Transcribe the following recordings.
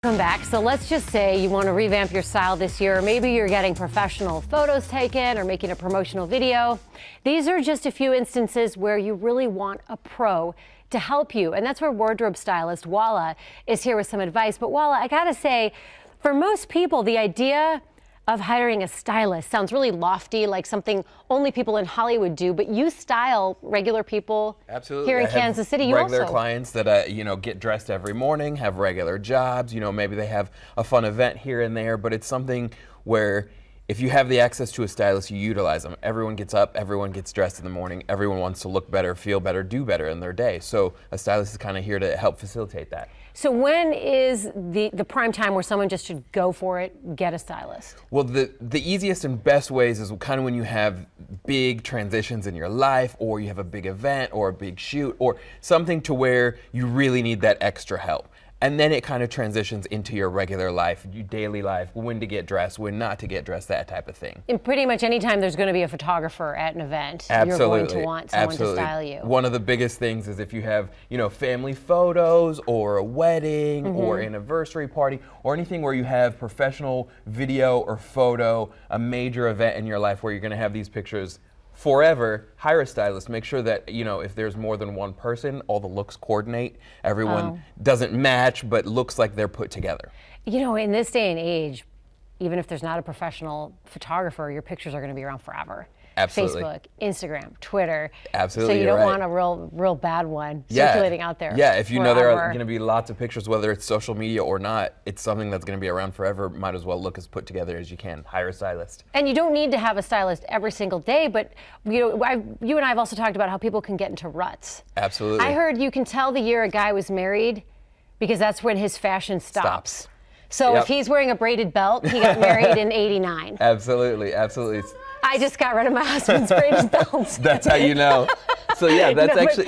Welcome back. So let's just say you want to revamp your style this year. Maybe you're getting professional photos taken or making a promotional video. These are just a few instances where you really want a pro to help you. And that's where wardrobe stylist Wlaa is here with some advice. But Wlaa, I gotta say, for most people, the idea of hiring a stylist sounds really lofty, like something only people in Hollywood do, but you style regular people. Absolutely. Here in Kansas City. You regular also clients that get dressed every morning, have regular jobs, maybe they have a fun event here and there, but it's something where if you have the access to a stylist, you utilize them. Everyone gets up, everyone gets dressed in the morning, everyone wants to look better, feel better, do better in their day. So a stylist is kind of here to help facilitate that. So when is the prime time where someone just should go for it, get a stylist? Well, the easiest and best ways is kind of when you have big transitions in your life, or you have a big event or a big shoot or something to where you really need that extra help. And then it kind of transitions into your regular life, your daily life, when to get dressed, when not to get dressed, that type of thing. And pretty much anytime there's going to be a photographer at an event, Absolutely. you're going to want someone to style you. One of the biggest things is if you have, family photos or a wedding or anniversary party or anything where you have professional video or photo, a major event in your life where you're going to have these pictures forever, hire a stylist. Make sure that, if there's more than one person, all the looks coordinate. Everyone doesn't match, but looks like they're put together. In this day and age, even if there's not a professional photographer, your pictures are going to be around forever. Absolutely. Facebook, Instagram, Twitter. Absolutely. So you don't want a real bad one circulating out there. Yeah, if you know there are forever. going to be lots of pictures, whether it's social media or not, it's something that's going to be around forever. Might as well look as put together as you can. Hire a stylist. And you don't need to have a stylist every single day, but you and I have also talked about how people can get into ruts. Absolutely. I heard you can tell the year a guy was married because that's when his fashion stops. So if he's wearing a braided belt, he got married in '89. Absolutely. I just got rid of my husband's braided belts. That's how you know. So yeah, that's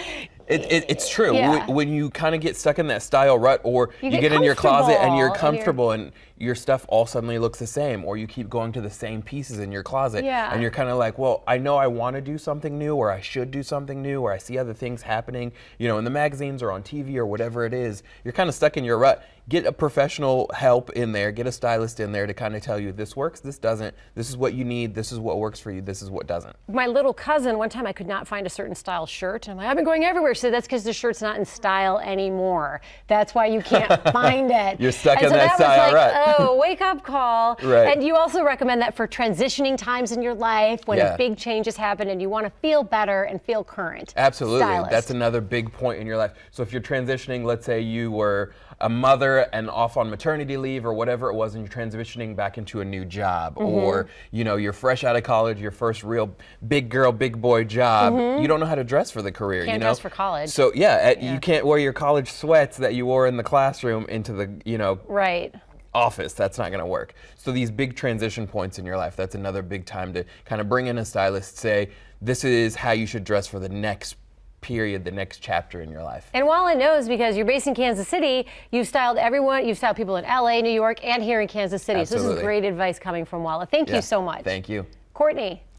it's true. Yeah. When you kind of get stuck in that style rut, or you get in your closet and you're comfortable and your stuff all suddenly looks the same, or you keep going to the same pieces in your closet and you're kind of like, well, I know I want to do something new, or I should do something new, or I see other things happening, in the magazines or on TV or whatever it is. You're kind of stuck in your rut. Get a professional help in there, get a stylist in there to kind of tell you this works, this doesn't, this is what you need, this is what works for you, this is what doesn't. My little cousin, one time I could not find a certain style shirt, and I'm like, I've been going everywhere. She said, that's because the shirt's not in style anymore. That's why you can't find it. You're stuck in so that style rut. Oh, wake up call. Right. And you also recommend that for transitioning times in your life, when big changes happen and you want to feel better and feel current. Absolutely. Stylist. That's another big point in your life. So if you're transitioning, let's say you were a mother and off on maternity leave or whatever it was, and you're transitioning back into a new job, or you're fresh out of college, your first real big girl, big boy job, you don't know how to dress for the career. Can't dress for college. So you can't wear your college sweats that you wore in the classroom into the office. That's not going to work. So these big transition points in your life, that's another big time to kind of bring in a stylist, say this is how you should dress for the next period, the next chapter in your life. And Wlaa knows, because you're based in Kansas City, you've styled everyone, you've styled people in LA, New York, and here in Kansas City. Absolutely. So this is great advice coming from Wlaa. Thank you so much. Thank you. Courtney.